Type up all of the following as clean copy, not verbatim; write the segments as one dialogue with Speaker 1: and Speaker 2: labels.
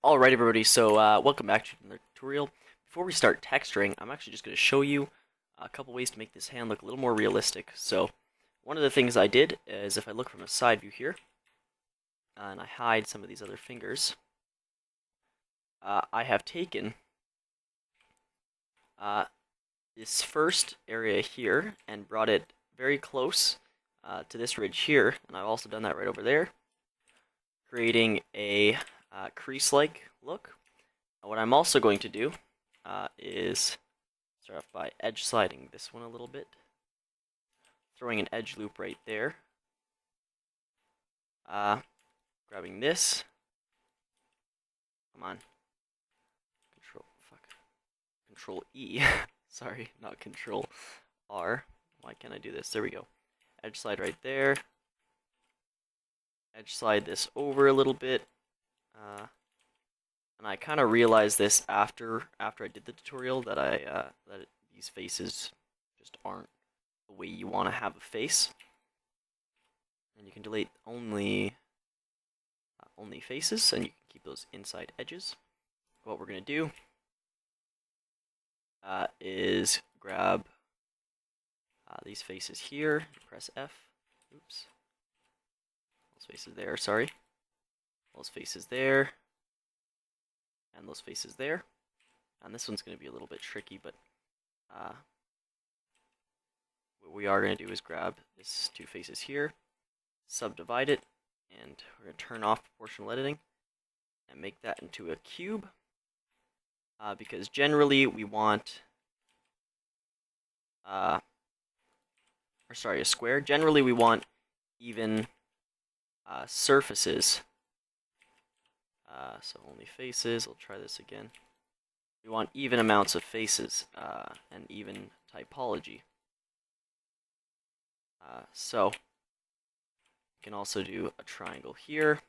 Speaker 1: Alright everybody, so welcome back to another tutorial. Before we start texturing, I'm actually just going to show you a couple ways to make this hand look a little more realistic. So, one of the things I did is if I look from a side view here, and I hide some of these other fingers, I have taken this first area here and brought it very close to this ridge here, and I've also done that right over there, creating a crease-like look. What I'm also going to do is start off by edge sliding this one a little bit, throwing an edge loop right there, grabbing this, come on, Control E, sorry, not Control R, why can't I do this, there we go, edge slide right there, edge slide this over a little bit, and I kind of realized this after I did the tutorial that these faces just aren't the way you want to have a face, and you can delete only faces, and you can keep those inside edges. What we're gonna do is grab these faces here, press F. Oops, those faces there. Sorry, those faces there. And those faces there. And this one's going to be a little bit tricky, but what we are going to do is grab these two faces here, subdivide it, and we're going to turn off proportional editing and make that into a cube, because generally we want, a square. Generally we want even surfaces. So only faces, I'll try this again. We want even amounts of faces and even typology. So you can also do a triangle here,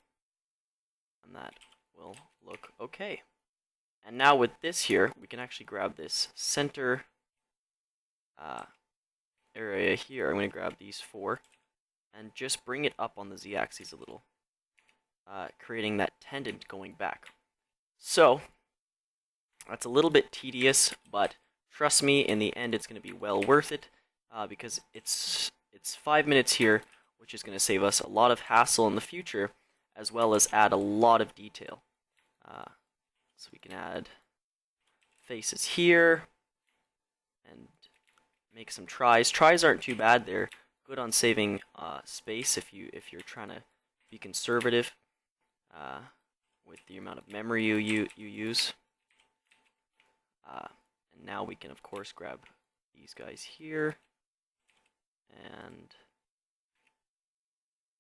Speaker 1: and that will look okay. And now with this here, we can actually grab this center area here. I'm going to grab these four and just bring it up on the z-axis a little. Creating that tendon going back. So, that's a little bit tedious, but trust me, in the end it's going to be well worth it, because it's 5 minutes here, which is going to save us a lot of hassle in the future, as well as add a lot of detail. So we can add faces here, and make some tries. Tries aren't too bad, they're good on saving space if you're trying to be conservative with the amount of memory you use. And now we can of course grab these guys here and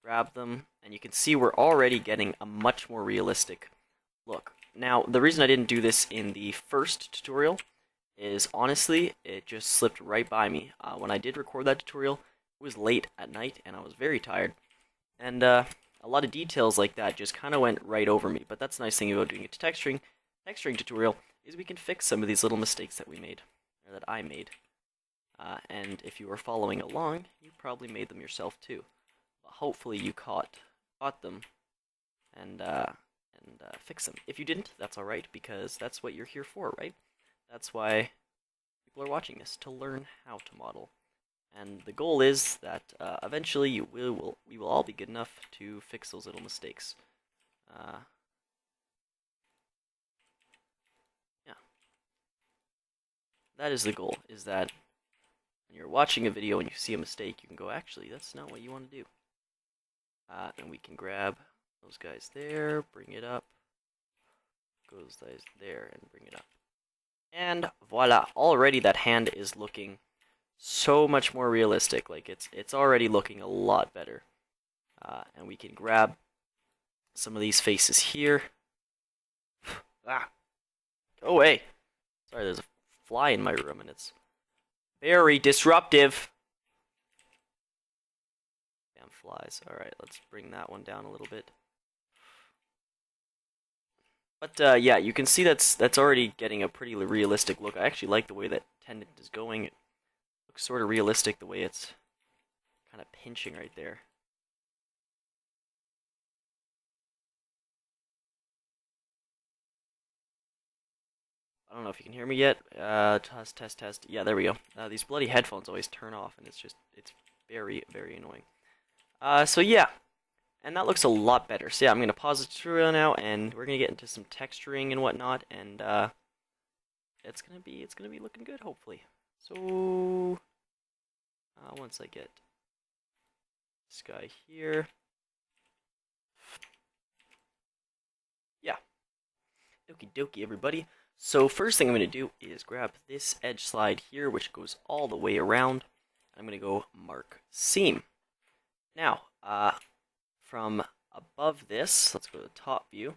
Speaker 1: grab them, and you can see we're already getting a much more realistic look. Now the reason I didn't do this in the first tutorial is honestly it just slipped right by me. When I did record that tutorial, it was late at night and I was very tired, and a lot of details like that just kind of went right over me. But that's the nice thing about doing a texturing tutorial, is we can fix some of these little mistakes that we made, or that I made. And if you were following along, you probably made them yourself too. But hopefully you caught them and fix them. If you didn't, that's alright, because that's what you're here for, right? That's why people are watching this, to learn how to model. And the goal is that eventually we will all be good enough to fix those little mistakes. Yeah. That is the goal, is that when you're watching a video and you see a mistake, you can go, actually, that's not what you want to do. And we can grab those guys there, bring it up, goes guys there, and bring it up. And voila, already that hand is looking so much more realistic. Like it's already looking a lot better. And we can grab some of these faces here. Go away. Sorry, there's a fly in my room and it's very disruptive. Damn flies. Alright, let's bring that one down a little bit. But yeah, you can see that's already getting a pretty realistic look. I actually like the way that tendon is going. It looks sort of realistic the way it's kind of pinching right there. I don't know if you can hear me yet. Test, test, test. Yeah, there we go. These bloody headphones always turn off, and it's very, very annoying. So yeah, and that looks a lot better. So yeah, I'm gonna pause the tutorial now, and we're gonna get into some texturing and whatnot, and it's gonna be looking good, hopefully. So once I get this guy here, yeah, okie dokie, everybody. So first thing I'm gonna do is grab this edge slide here, which goes all the way around. I'm gonna go mark seam. Now, from above this, let's go to the top view.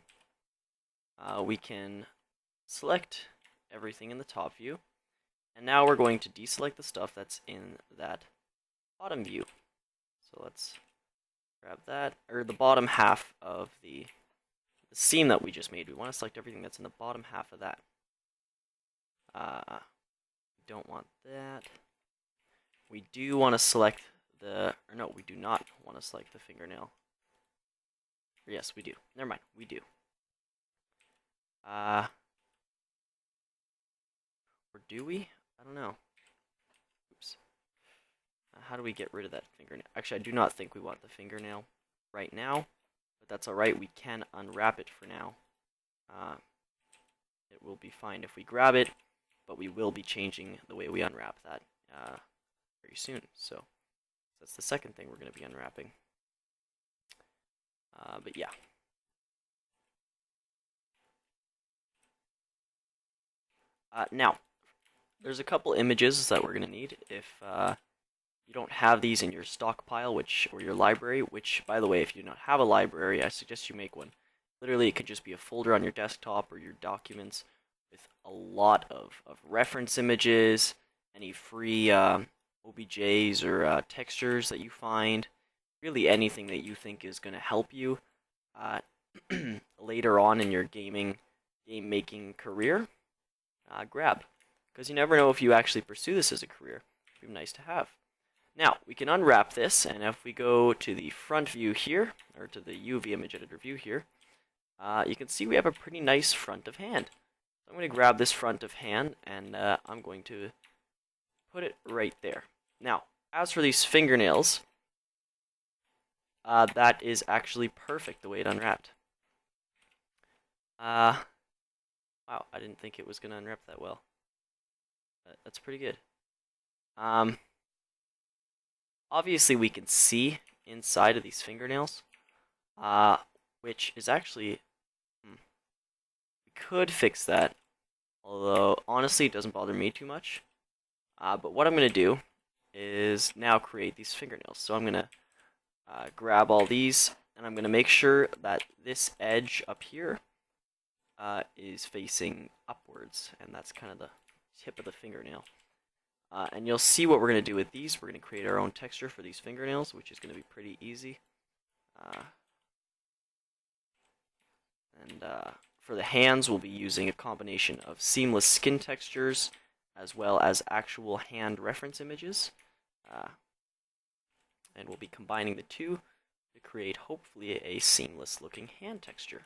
Speaker 1: We can select everything in the top view, and now we're going to deselect the stuff that's in that bottom view. So let's grab that, or the bottom half of the seam that we just made. We want to select everything that's in the bottom half of that. Don't want that. We do want to select or no, we do not want to select the fingernail. Or yes, we do. Never mind, we do. Or do we? I don't know. Oops. How do we get rid of that fingernail? Actually, I do not think we want the fingernail right now, but that's alright. We can unwrap it for now. It will be fine if we grab it, but we will be changing the way we unwrap that very soon. So that's the second thing we're going to be unwrapping. But yeah. Now, there's a couple images that we're going to need if you don't have these in your stockpile, or your library, which, by the way, if you do not have a library, I suggest you make one. Literally, it could just be a folder on your desktop or your documents with a lot of reference images, any free OBJs or textures that you find, really anything that you think is going to help you later on in your game making career, grab. Because you never know if you actually pursue this as a career. It'd be nice to have. Now, we can unwrap this, and if we go to the front view here, or to the UV image editor view here, you can see we have a pretty nice front of hand. So I'm going to grab this front of hand, and I'm going to put it right there. Now, as for these fingernails, that is actually perfect the way it unwrapped. Wow, I didn't think it was going to unwrap that well. That's pretty good. Obviously, we can see inside of these fingernails, which is actually, we could fix that, although honestly it doesn't bother me too much. But what I'm going to do is now create these fingernails. So I'm going to grab all these, and I'm going to make sure that this edge up here is facing upwards, and that's kind of the tip of the fingernail. And you'll see what we're going to do with these. We're going to create our own texture for these fingernails, which is going to be pretty easy. For the hands, we'll be using a combination of seamless skin textures as well as actual hand reference images. And we'll be combining the two to create, hopefully, a seamless looking hand texture.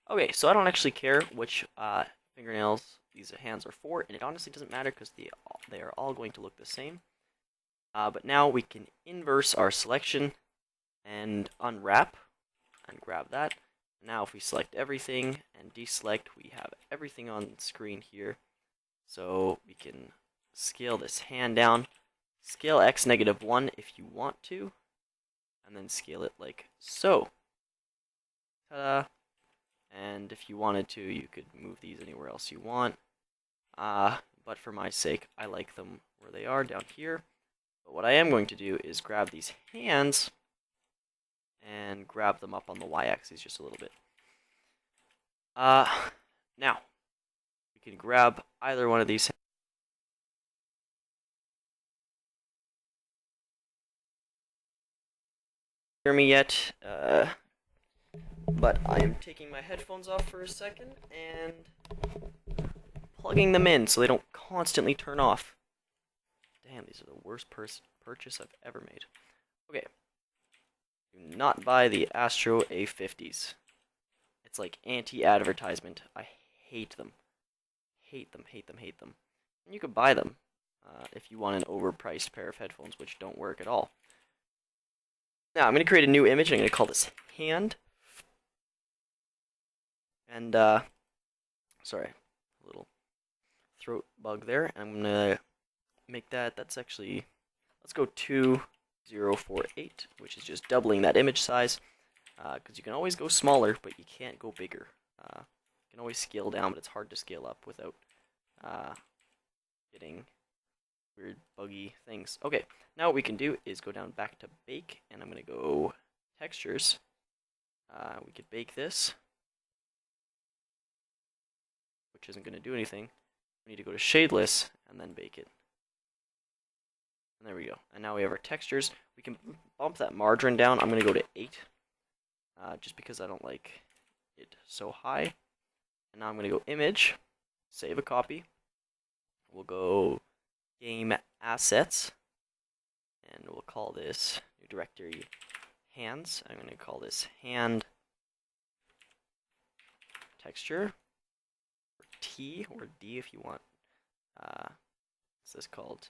Speaker 1: Okay, so I don't actually care which fingernails these hands are for, and it honestly doesn't matter because they are all going to look the same. But now we can inverse our selection and unwrap and grab that. Now if we select everything and deselect, we have everything on screen here. So we can scale this hand down, scale X -1 if you want to, and then scale it like so. Ta-da! And if you wanted to, you could move these anywhere else you want. But for my sake, I like them where they are, down here. But what I am going to do is grab these hands and grab them up on the y-axis just a little bit. Now, we can grab either one of these. Hear me yet? But I am taking my headphones off for a second and plugging them in so they don't constantly turn off. Damn, these are the worst purchase I've ever made. Okay. Do not buy the Astro A50s. It's like anti-advertisement. I hate them. hate them, hate them, hate them. And you could buy them if you want an overpriced pair of headphones, which don't work at all. Now, I'm going to create a new image. I'm going to call this hand. And, sorry, a little throat bug there. I'm going to make that's actually, let's go 2048, which is just doubling that image size. Because you can always go smaller, but you can't go bigger. You can always scale down, but it's hard to scale up without getting weird buggy things. Okay, now what we can do is go down back to bake, and I'm going to go textures. We could bake this, which isn't going to do anything. We need to go to shadeless and then bake it. And there we go. And now we have our textures. We can bump that margin down. I'm going to go to 8, just because I don't like it so high. And now I'm going to go image, save a copy. We'll go game assets, and we'll call this new directory hands. I'm going to call this hand texture, or T, or D if you want. What's this called?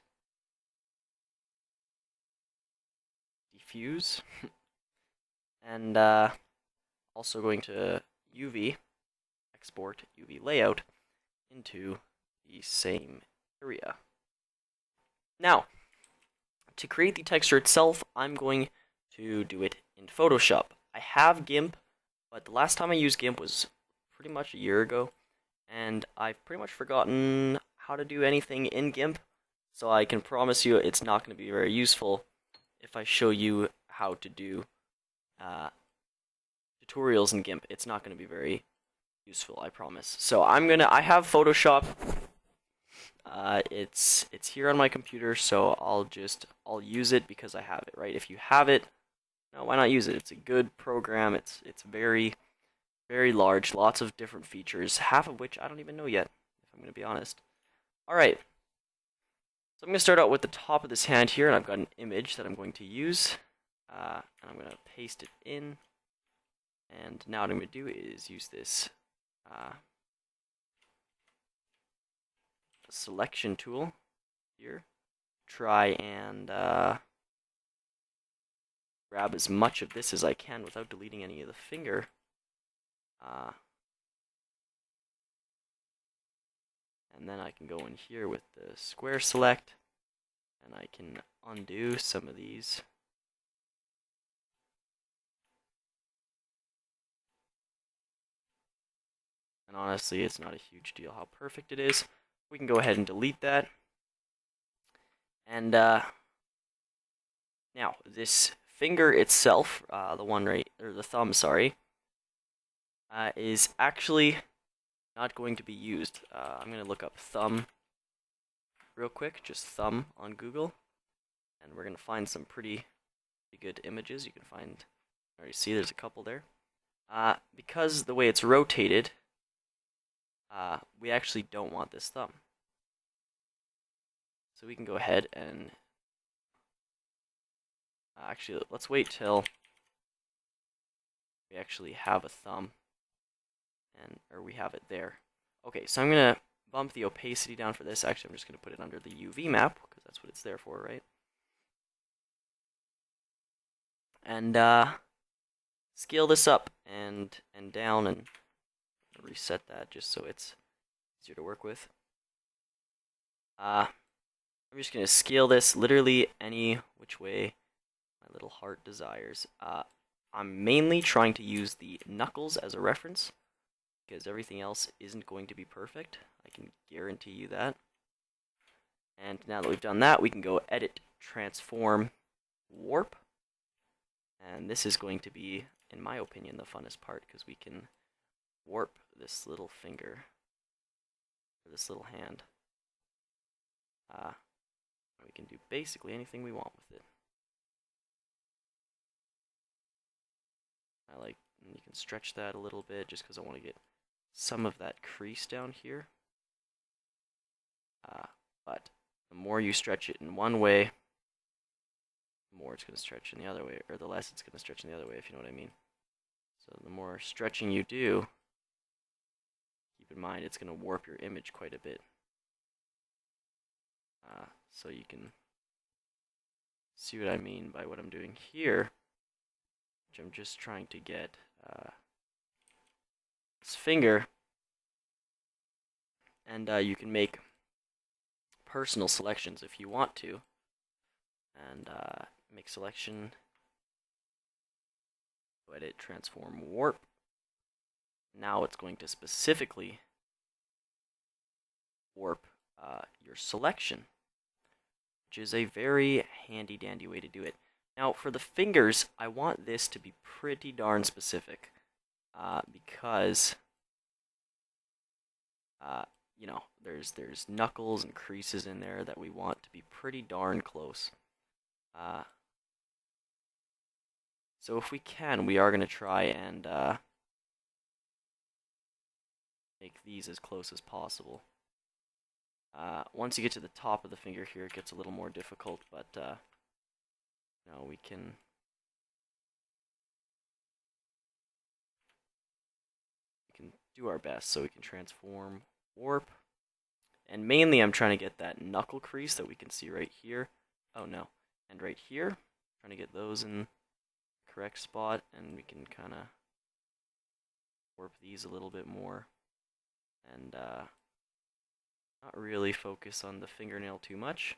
Speaker 1: Diffuse. And also going to UV, export UV layout into the same area. Now, to create the texture itself, I'm going to do it in Photoshop. I have GIMP, but the last time I used GIMP was pretty much a year ago, and I've pretty much forgotten how to do anything in GIMP, so I can promise you it's not going to be very useful if I show you how to do tutorials in GIMP. It's not going to be very useful, I promise. So I have Photoshop. It's here on my computer, so I'll use it because I have it, right? If you have it, no, why not use it? It's a good program. It's very, very large, lots of different features, half of which I don't even know yet, if I'm going to be honest. All right. So I'm going to start out with the top of this hand here, and I've got an image that I'm going to use, and I'm going to paste it in. And now what I'm going to do is use this selection tool here. Try and grab as much of this as I can without deleting any of the finger. And then I can go in here with the square select, and I can undo some of these. And honestly, it's not a huge deal how perfect it is. We can go ahead and delete that. And now this finger itself, the thumb, sorry, is actually not going to be used. I'm going to look up thumb real quick, just thumb on Google, and we're going to find some pretty good images. You can find, already see there's a couple there. Because the way it's rotated, we actually don't want this thumb. So we can go ahead and actually, let's wait till we actually have a thumb, or we have it there. Okay, so I'm going to bump the opacity down for this. Actually, I'm just going to put it under the UV map, because that's what it's there for, right? And scale this up and down, and reset that just so it's easier to work with. I'm just going to scale this literally any which way my little heart desires. I'm mainly trying to use the knuckles as a reference, because everything else isn't going to be perfect. I can guarantee you that. And now that we've done that, we can go Edit, Transform, Warp. And this is going to be, in my opinion, the funnest part, because we can warp this little finger, or this little hand. We can do basically anything we want with it. You can stretch that a little bit just because I want to get some of that crease down here. But the more you stretch it in one way, the more it's going to stretch in the other way, or the less it's going to stretch in the other way, if you know what I mean. So the more stretching you do, keep in mind it's going to warp your image quite a bit. So you can see what I mean by what I'm doing here, which I'm just trying to get this finger, and you can make personal selections if you want to, and make selection, edit, transform, warp. Now it's going to specifically warp your selection, which is a very handy dandy way to do it. Now for the fingers, I want this to be pretty darn specific, because you know, there's knuckles and creases in there that we want to be pretty darn close. So if we can, we are going to try and make these as close as possible. Once you get to the top of the finger here, it gets a little more difficult, but you know, we can do our best. So we can transform, warp, and mainly I'm trying to get that knuckle crease that we can see right here. Oh no, and right here, trying to get those in the correct spot, and we can kind of warp these a little bit more, and not really focus on the fingernail too much.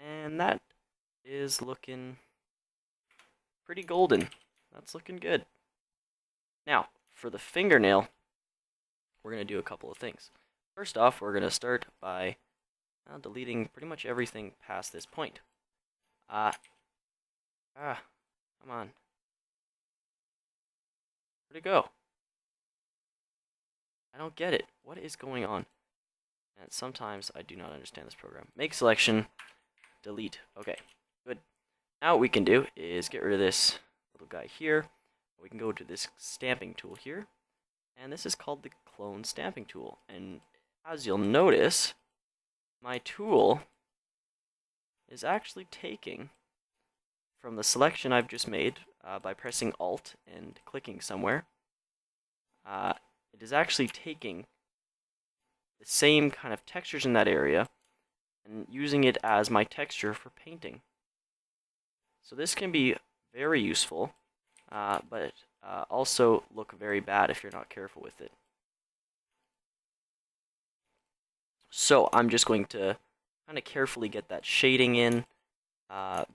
Speaker 1: And that is looking pretty golden. That's looking good. Now, for the fingernail, we're going to do a couple of things. First off, we're going to start by deleting pretty much everything past this point. Come on. Where'd it go? I don't get it. What is going on? And sometimes I do not understand this program. Make selection, delete. Okay, good. Now what we can do is get rid of this little guy here. We can go to this stamping tool here, and this is called the clone stamping tool. And as you'll notice, my tool is actually taking from the selection I've just made by pressing Alt and clicking somewhere. It is actually taking the same kind of textures in that area and using it as my texture for painting. So this can be very useful, but also look very bad if you're not careful with it. So I'm just going to kind of carefully get that shading in,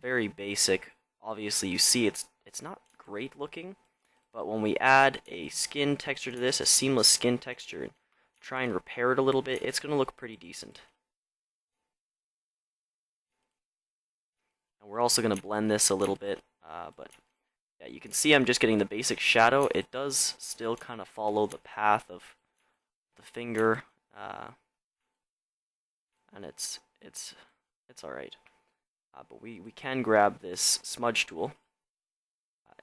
Speaker 1: very basic. Obviously you see it's not great looking, but when we add a skin texture to this, a seamless skin texture, and try and repair it a little bit, it's going to look pretty decent. And we're also going to blend this a little bit, but yeah, you can see I'm just getting the basic shadow. It does still kind of follow the path of the finger, and it's all right. But we can grab this smudge tool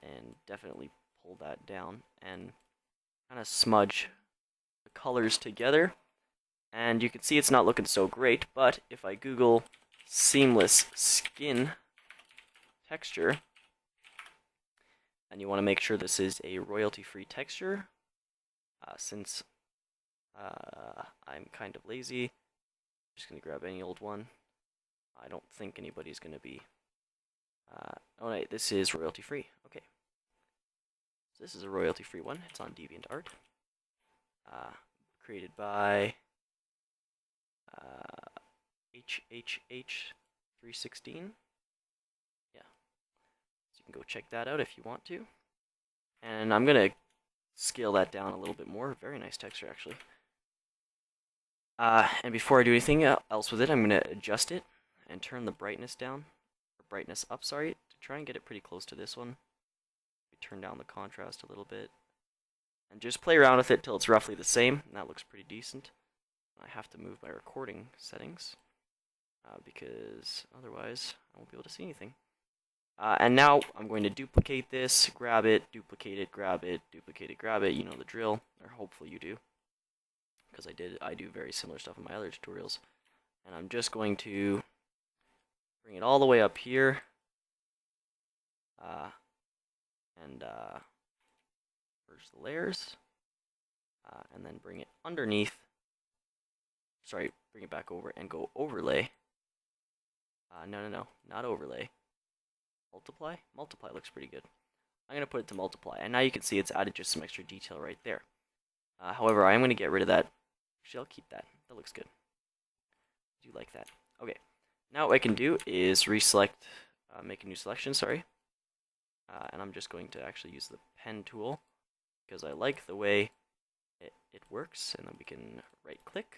Speaker 1: and definitely pull that down and kind of smudge the colors together. And you can see it's not looking so great, but if I Google seamless skin texture, and you want to make sure this is a royalty-free texture, since I'm kind of lazy, I'm just going to grab any old one. I don't think anybody's going to be... oh wait, this is royalty-free. Okay. So this is a royalty-free one. It's on DeviantArt. Created by HHH316. Yeah. So you can go check that out if you want to. And I'm going to scale that down a little bit more. Very nice texture, actually. And before I do anything else with it, I'm going to adjust it and turn the brightness down, or brightness up, sorry, to try and get it pretty close to this one. We turn down the contrast a little bit, and just play around with it till it's roughly the same, and that looks pretty decent. I have to move my recording settings, because otherwise I won't be able to see anything. And now I'm going to duplicate this, grab it, duplicate it, grab it, duplicate it, grab it. You know the drill, or hopefully you do, because I do very similar stuff in my other tutorials. And I'm just going to bring it all the way up here, and merge the layers. and then bring it underneath. Sorry, bring it back over and go overlay. No, not overlay. Multiply? Multiply looks pretty good. I'm going to put it to multiply, and now you can see it's added just some extra detail right there. However, I am going to get rid of that. Actually, I'll keep that. That looks good. I do like that. Okay, now what I can do is reselect, make a new selection, sorry. And I'm just going to actually use the pen tool because I like the way it works. And then we can right click,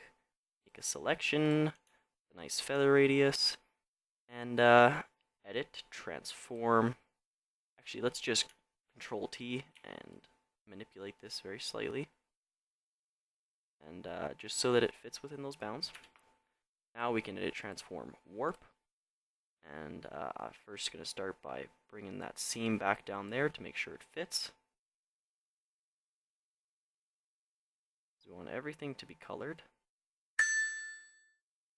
Speaker 1: make a selection, a nice feather radius, and edit, transform. Actually, let's just Control T and manipulate this very slightly. And just so that it fits within those bounds. Now we can edit, transform, warp. And I'm first going to start by bringing that seam back down there to make sure it fits. So we want everything to be colored.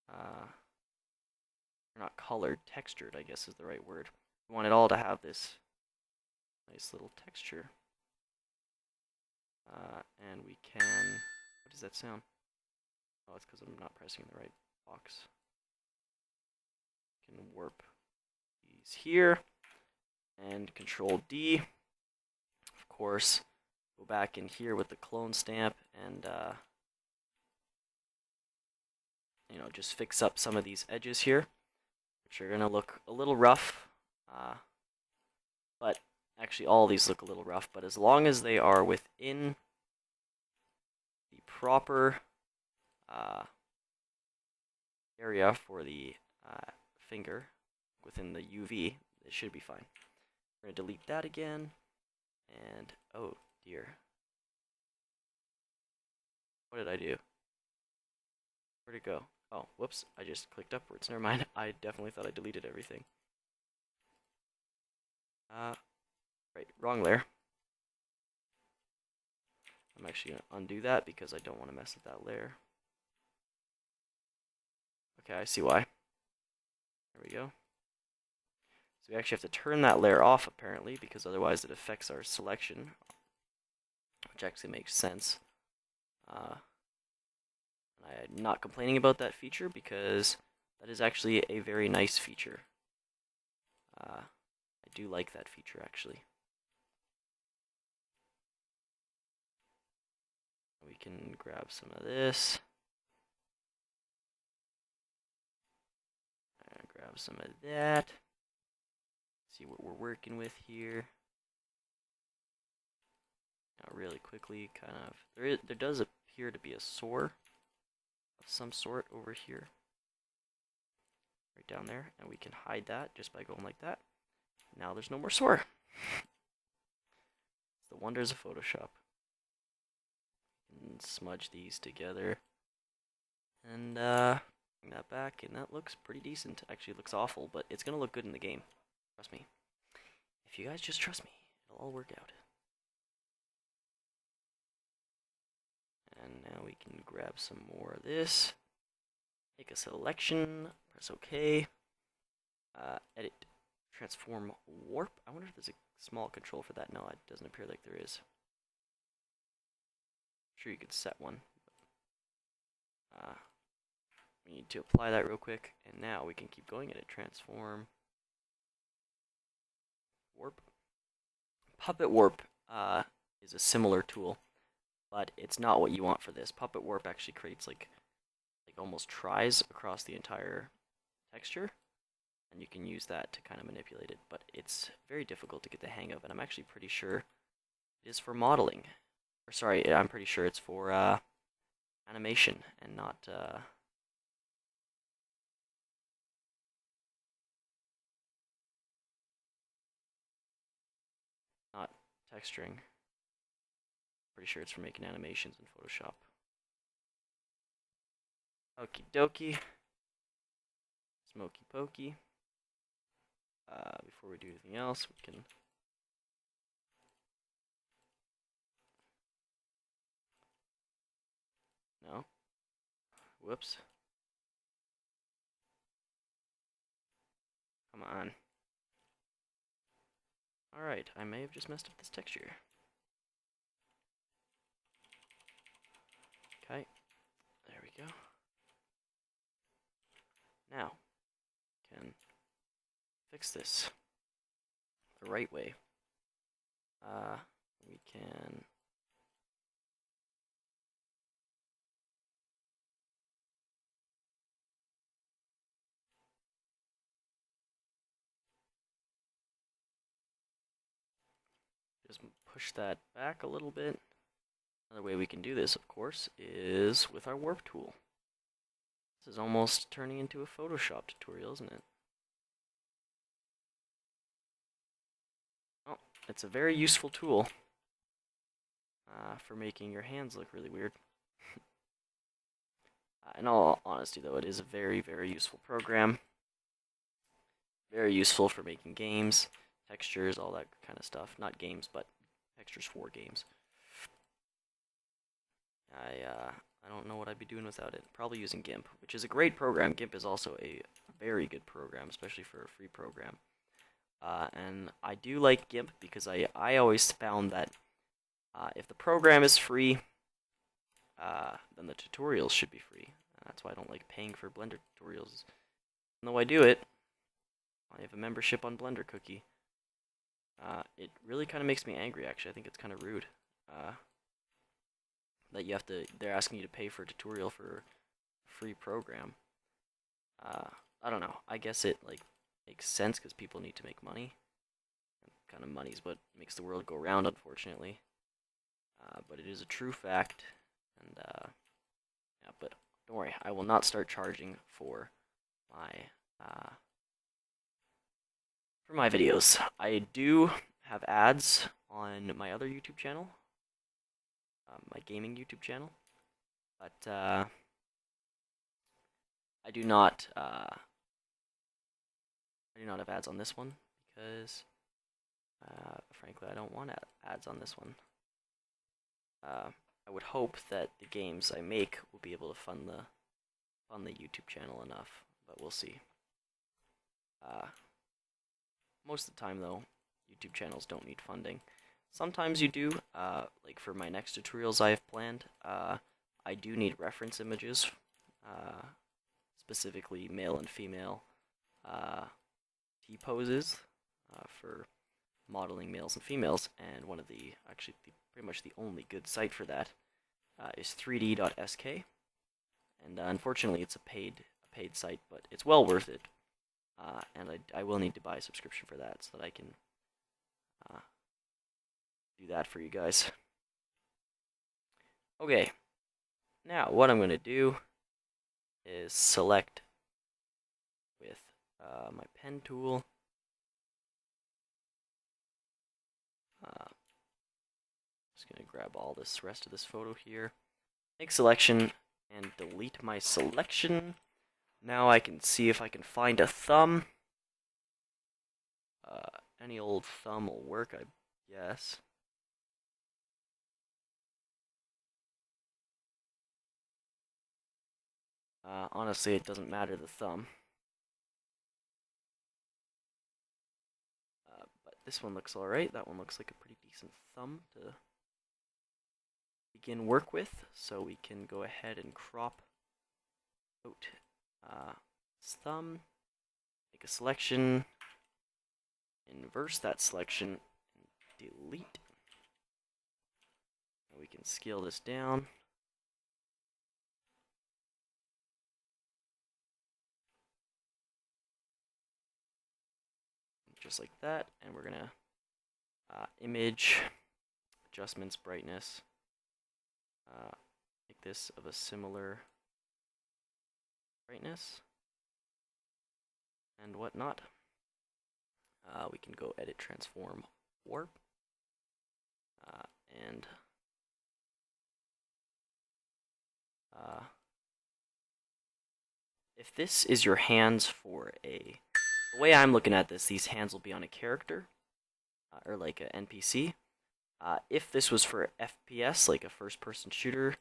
Speaker 1: Or not colored, textured, I guess is the right word. We want it all to have this nice little texture. And we can, what does that sound? Oh, it's because I'm not pressing the right box. We can warp these here, and Control D. Of course, go back in here with the clone stamp and you know, just fix up some of these edges here, which are gonna look a little rough. But actually, all these look a little rough. But as long as they are within the proper area for the finger, within the UV, it should be fine. We're gonna delete that again, and oh dear, what did I do? Where'd it go? Oh, whoops, I just clicked upwards. Never mind, I definitely thought I deleted everything. Right, wrong layer. I'm actually gonna undo that because I don't want to mess with that layer. Okay, I see why. There we go. So we actually have to turn that layer off apparently, because otherwise it affects our selection, which actually makes sense. I'm not complaining about that feature because that is actually a very nice feature. I do like that feature actually. We can grab some of this. And grab some of that. See what we're working with here. Now really quickly, kind of, there does appear to be a soar of some sort over here. Right down there, and we can hide that just by going like that. Now there's no more soar. It's the wonders of Photoshop. And smudge these together. And bring that back, and that looks pretty decent. Actually, it looks awful, but it's gonna look good in the game. Trust me. If you guys just trust me, it'll all work out. And now we can grab some more of this. Make a selection. Press OK. Edit, transform, warp. I wonder if there's a small control for that. No, it doesn't appear like there is. I'm sure you could set one. We need to apply that real quick, and now we can keep going. Edit, transform, warp. Puppet warp is a similar tool, but it's not what you want for this. Puppet warp actually creates like almost tries across the entire texture, and you can use that to kind of manipulate it, but it's very difficult to get the hang of, and I'm actually pretty sure it is for modeling. Or sorry, I'm pretty sure it's for animation and not not texturing. Pretty sure it's for making animations in Photoshop. Okie dokie. Smoky pokey. Before we do anything else, we can no. Whoops. Come on. Alright, I may have just messed up this texture. Okay, there we go. Now, can fix this the right way. We can just push that back a little bit. Another way we can do this, of course, is with our warp tool. This is almost turning into a Photoshop tutorial, isn't it? Oh, it's a very useful tool for making your hands look really weird. In all honesty, though, it is a very, very useful program. Very useful for making games, textures, all that kind of stuff. Not games, but textures for games. I don't know what I'd be doing without it. Probably using GIMP, which is a great program. GIMP is also a very good program, especially for a free program. And I do like GIMP because I always found that if the program is free, then the tutorials should be free. And that's why I don't like paying for Blender tutorials. Even though I do it, I have a membership on Blender Cookie. It really kind of makes me angry, actually. I think it's kind of rude. That they're asking you to pay for a tutorial for a free program. I don't know. I guess it makes sense because people need to make money. Kind of money's what makes the world go round, unfortunately. But it is a true fact, and yeah. But don't worry, I will not start charging for my videos. I do have ads on my other YouTube channel, my gaming YouTube channel, but I do not have ads on this one because frankly I don't want ads on this one. I would hope that the games I make will be able to fund the YouTube channel enough, but we'll see. Most of the time though, YouTube channels don't need funding. Sometimes you do, like for my next tutorials I have planned, I do need reference images, specifically male and female T-poses for modeling males and females, and one of pretty much the only good site for that is 3d.sk, and unfortunately it's a paid site, but it's well worth it, and I will need to buy a subscription for that so that I can do that for you guys. Okay, now what I'm going to do is select with my pen tool. Just going to grab all this rest of this photo here, make selection, and delete my selection. Now I can see if I can find a thumb. Any old thumb will work, I guess. Honestly, it doesn't matter the thumb. But this one looks alright. That one looks like a pretty decent thumb to begin work with. So we can go ahead and crop out this thumb, make a selection, inverse that selection, and delete. And we can scale this down. Just like that, and we're gonna image, adjustments, brightness, make this of a similar brightness and whatnot. We can go edit, transform, warp, and if this is your hands for the way I'm looking at this, these hands will be on a character, or like an NPC. If this was for FPS, like a first-person shooter,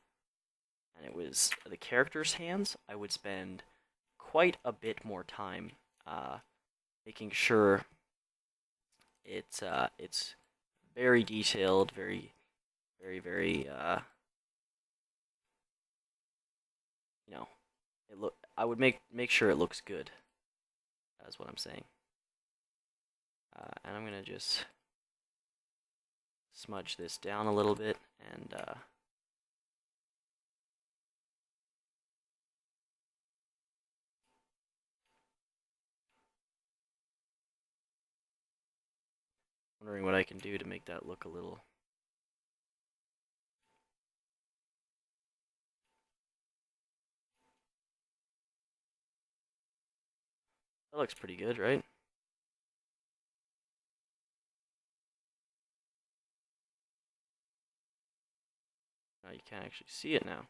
Speaker 1: and it was the character's hands, I would spend quite a bit more time making sure it's very detailed, very you know, I would make sure it looks good. That's what I'm saying. And I'm gonna just smudge this down a little bit and wondering what I can do to make that look a little. That looks pretty good, right? Now you can't actually see it now.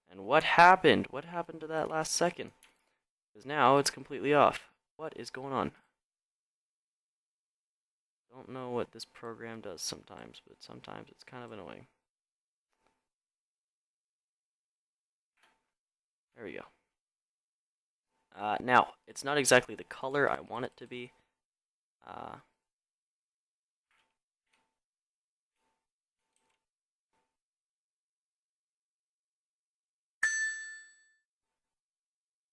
Speaker 1: And what happened? What happened to that last second? Because now it's completely off. What is going on? Don't know what this program does sometimes, but sometimes it's kind of annoying. There we go. Now, it's not exactly the color I want it to be.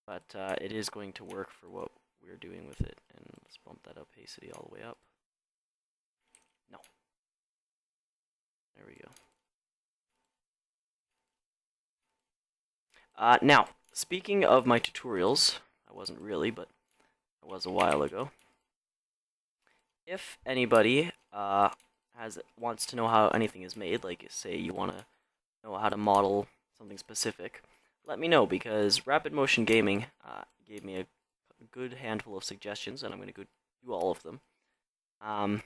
Speaker 1: But it is going to work for what we're doing with it. And let's bump that opacity all the way up. No. There we go. Now, speaking of my tutorials, I wasn't really, but I was a while ago. If anybody wants to know how anything is made, like say you want to know how to model something specific, let me know, because Rapid Motion Gaming gave me a good handful of suggestions, and I'm going to go do all of them. And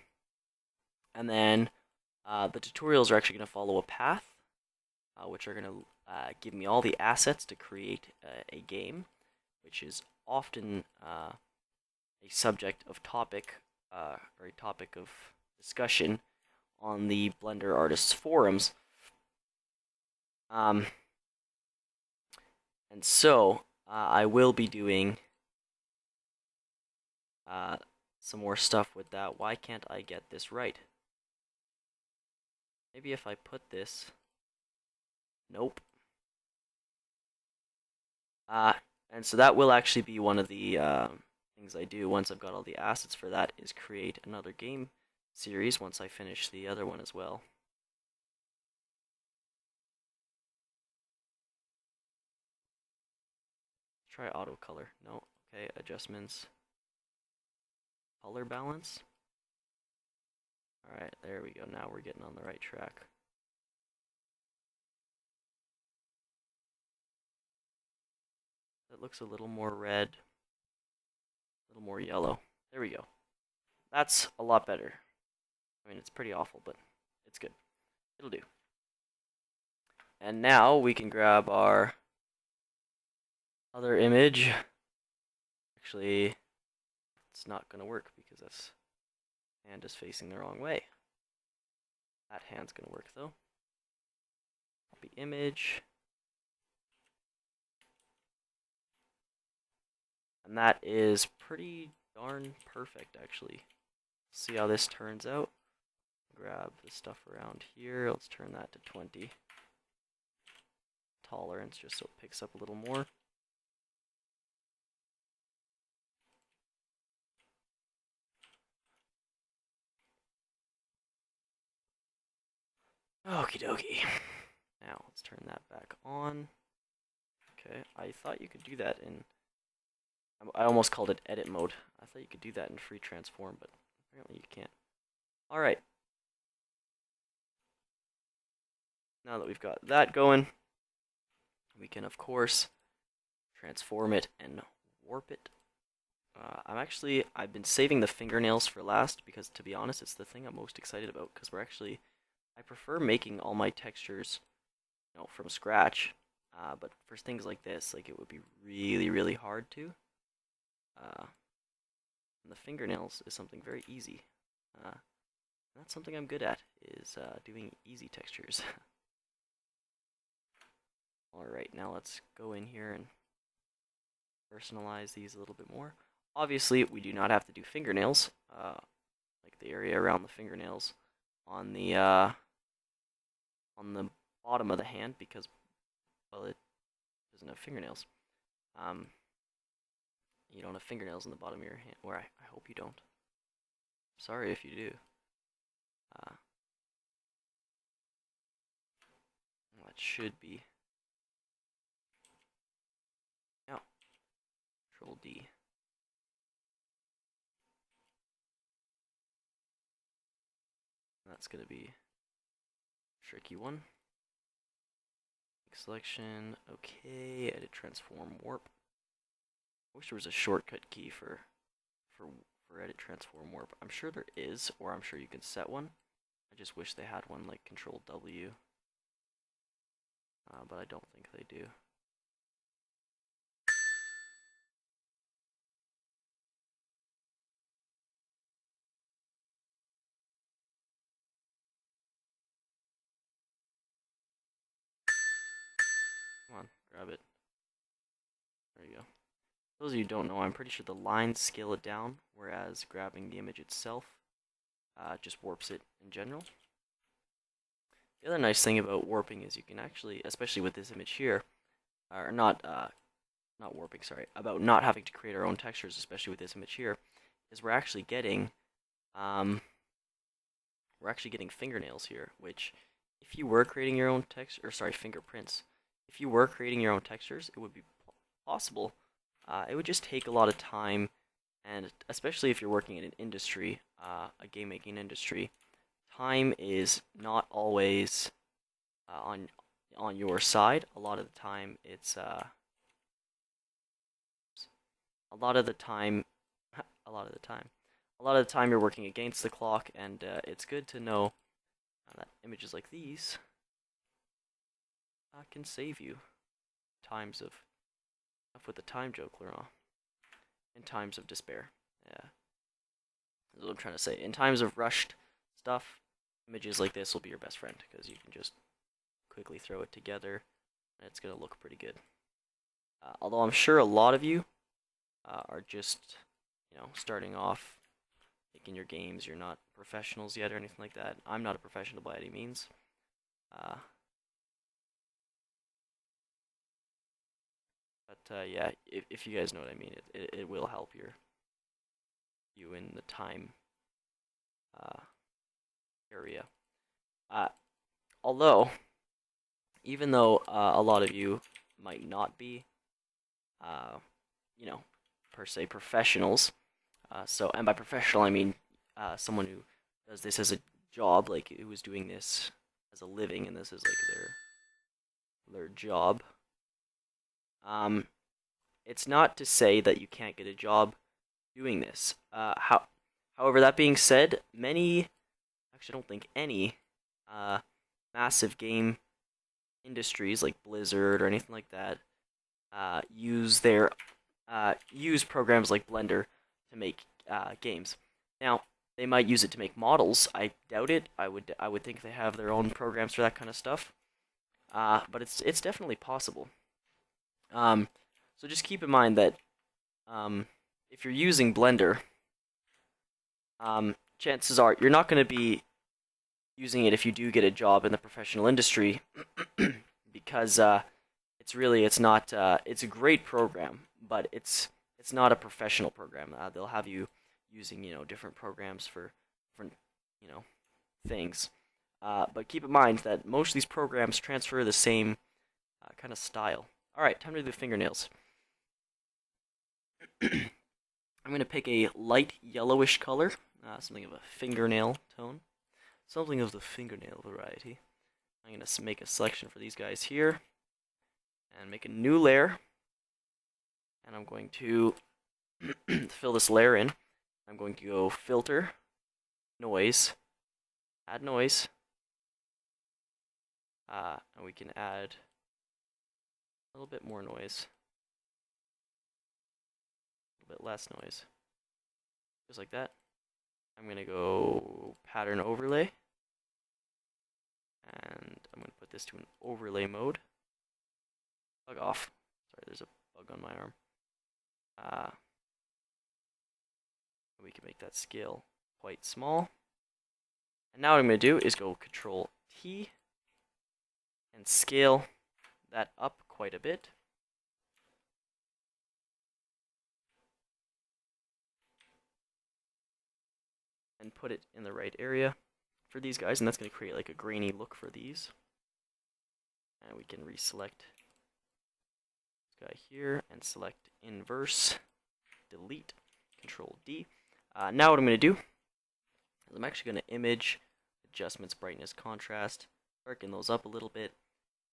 Speaker 1: then the tutorials are actually going to follow a path, which are going to give me all the assets to create a game, which is often a subject of topic or a topic of discussion on the Blender Artists forums. And so I will be doing some more stuff with that. Why can't I get this right? Maybe if I put this... Nope. And so that will actually be one of the things I do once I've got all the assets for that, is create another game series once I finish the other one as well. Try auto color. No. Okay, adjustments. Color balance. Alright, there we go. Now we're getting on the right track. That looks a little more red, a little more yellow. There we go. That's a lot better. I mean, it's pretty awful, but it's good. It'll do. And now we can grab our other image. Actually, it's not going to work because this hand is facing the wrong way. That hand's going to work, though. Copy image. And that is pretty darn perfect, actually. See how this turns out. Grab the stuff around here. Let's turn that to 20. Tolerance, just so it picks up a little more. Okie dokie. Now, let's turn that back on. Okay, I thought you could do that in... I almost called it edit mode. I thought you could do that in free transform, but apparently you can't. Alright. Now that we've got that going, we can, of course, transform it and warp it. I've been saving the fingernails for last because, to be honest, it's the thing I'm most excited about, because I prefer making all my textures, from scratch. But for things like this, it would be really, really hard to. And the fingernails is something very easy. That's something I'm good at, is doing easy textures. Alright, now let's go in here and personalize these a little bit more. Obviously, we do not have to do fingernails, like the area around the fingernails on the bottom of the hand, because well, it doesn't have fingernails. Um, you don't have fingernails in the bottom of your hand, or I hope you don't. Sorry if you do. Uh, that should be. No, Control D. That's gonna be a tricky one. Selection, okay, edit transform warp. I wish there was a shortcut key for edit transform warp. I'm sure there is, or I'm sure you can set one. I just wish they had one like Control W, but I don't think they do. Come on, grab it. There you go. For those of you who don't know, I'm pretty sure the lines scale it down, whereas grabbing the image itself just warps it in general. The other nice thing about warping is you can actually, especially with this image here, or not warping, sorry, about not having to create our own textures, especially with this image here, is we're actually getting fingernails here, which if you were creating your own text, or sorry, fingerprints, if you were creating your own textures, it would be possible. It would just take a lot of time, and especially if you're working in an industry, a game making industry, time is not always on your side. A lot of the time, it's a lot of the time you're working against the clock, and it's good to know that images like these can save you times of with the time joke, Laurent. In times of despair, yeah, that's what I'm trying to say. In times of rushed stuff, images like this will be your best friend because you can just quickly throw it together, and it's gonna look pretty good. Although I'm sure a lot of you are just, starting off making your games. You're not professionals yet or anything like that. I'm not a professional by any means. But yeah, if you guys know what I mean, it will help you in the time area. Although, even though a lot of you might not be, you know, per se professionals, and by professional I mean someone who does this as a job, like who is doing this as a living, and this is like their job. It's not to say that you can't get a job doing this. However, that being said, actually, I don't think any massive game industries like Blizzard or anything like that use programs like Blender to make games. Now, they might use it to make models. I doubt it. I would think they have their own programs for that kind of stuff. But it's definitely possible. So just keep in mind that if you're using Blender, chances are you're not going to be using it if you do get a job in the professional industry because it's not it's a great program, but it's not a professional program. They'll have you using different programs for different things. But keep in mind that most of these programs transfer the same kind of style. All right, time to do the fingernails. I'm going to pick a light yellowish color, something of a fingernail tone, something of the fingernail variety. I'm going to make a selection for these guys here, and make a new layer, and I'm going to fill this layer in. I'm going to go filter, noise, add noise, and we can add a little bit more noise, a little bit less noise, just like that. I'm going to go pattern overlay, and I'm going to put this to an overlay mode. Bug off. Sorry, there's a bug on my arm. We can make that scale quite small. And now what I'm going to do is go Control T and scale that up quite a bit. And put it in the right area for these guys, and that's going to create like a grainy look for these. And we can reselect this guy here and select inverse, delete, Control D. Now what I'm going to do is I'm actually going to image, adjustments, brightness, contrast, darken those up a little bit.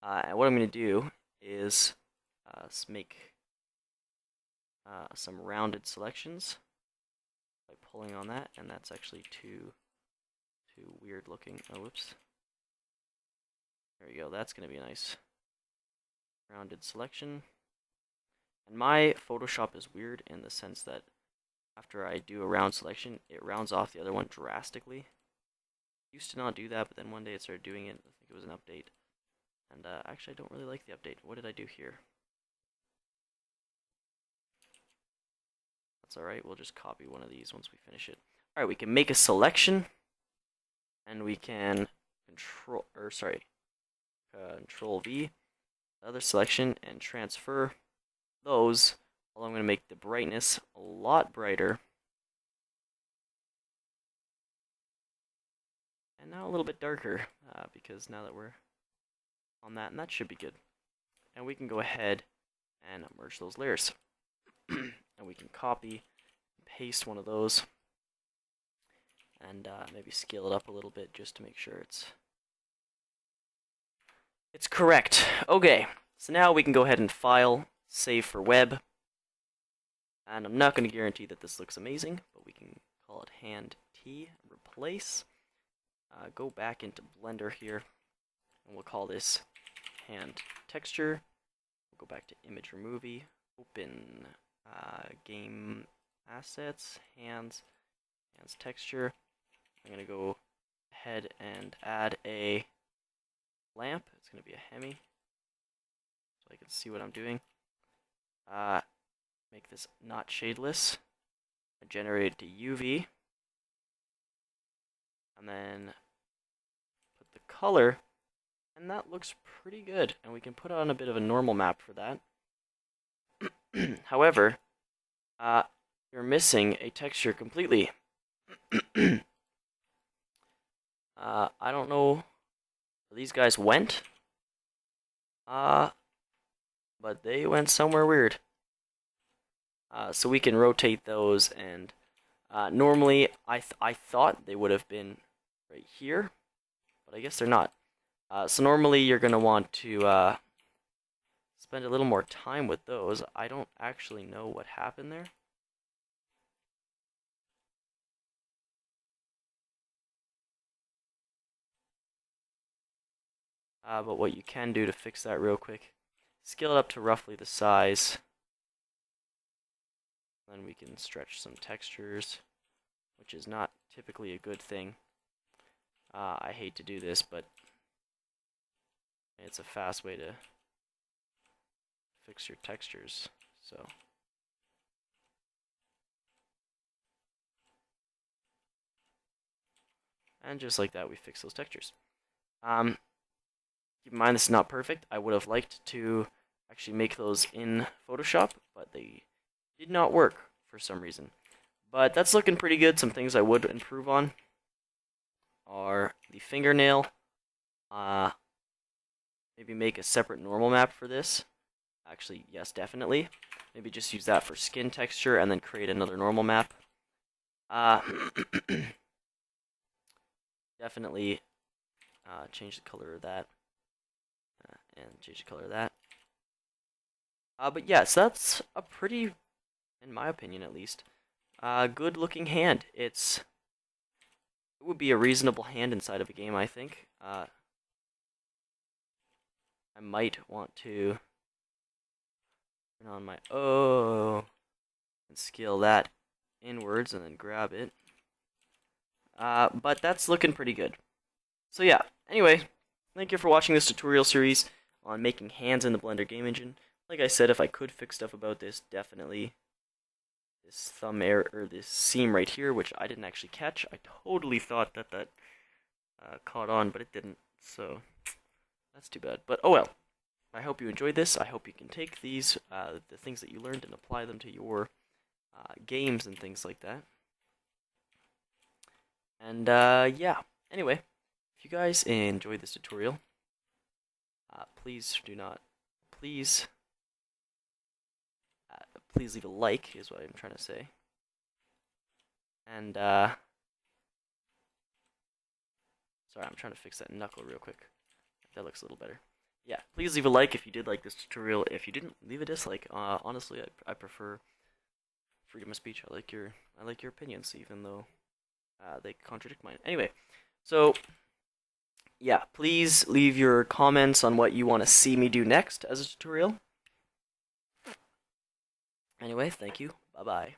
Speaker 1: And what I'm going to do is make some rounded selections by pulling on that, and that's actually too weird looking. Oh, whoops. There we go. That's going to be a nice rounded selection. And my Photoshop is weird in the sense that after I do a round selection, it rounds off the other one drastically. Used to not do that, but then one day it started doing it. I think it was an update. And actually, I don't really like the update. What did I do here? That's alright, we'll just copy one of these once we finish it. Alright, we can make a selection, and we can Control V, other selection, and transfer those. Although I'm going to make the brightness a lot brighter. And now a little bit darker, because now that we're on that, and that should be good. And we can go ahead and merge those layers. And we can copy and paste one of those, and maybe scale it up a little bit just to make sure it's correct. Okay, so now we can go ahead and file, save for web. And I'm not going to guarantee that this looks amazing, but we can call it hand T, replace. Go back into Blender here, and we'll call this hand texture. We'll go back to image removey, open game assets, hands texture. I'm going to go ahead and add a lamp. It's going to be a Hemi, so I can see what I'm doing. Make this not shadeless. Generate it to UV. And then put the color, and that looks pretty good. And we can put on a bit of a normal map for that. However, you're missing a texture completely. I don't know where these guys went, but they went somewhere weird. So we can rotate those, and normally I thought they would have been right here, but I guess they're not. So normally you're going to want to spend a little more time with those. I don't actually know what happened there. But what you can do to fix that real quick, scale it up to roughly the size. Then we can stretch some textures, which is not typically a good thing. I hate to do this, but it's a fast way to fix your textures. So and just like that, we fix those textures. Keep in mind, this is not perfect. I would have liked to actually make those in Photoshop, but they did not work for some reason. But that's looking pretty good. Some things I would improve on are the fingernail. Maybe make a separate normal map for this. Actually, yes, definitely. Maybe just use that for skin texture and then create another normal map. Definitely change the color of that. And change the color of that. But yes, that's a pretty, in my opinion at least, good looking hand. It would be a reasonable hand inside of a game, I think. I might want to turn on my and scale that inwards and then grab it. But that's looking pretty good. So yeah, anyway, thank you for watching this tutorial series on making hands in the Blender game engine. Like I said, if I could fix stuff about this, definitely this thumb error, or this seam right here, which I didn't actually catch. I totally thought that caught on, but it didn't, so that's too bad. But oh well. I hope you enjoyed this. I hope you can take these, the things that you learned, and apply them to your games and things like that. And yeah, anyway, if you guys enjoyed this tutorial, please do not, please, please leave a like, is what I'm trying to say. And, sorry, I'm trying to fix that knuckle real quick. That looks a little better. Yeah, please leave a like if you did like this tutorial. If you didn't, leave a dislike. Honestly, I prefer freedom of speech. I like your opinions, even though they contradict mine. Anyway, so yeah, please leave your comments on what you want to see me do next as a tutorial. Anyway, thank you. Bye bye.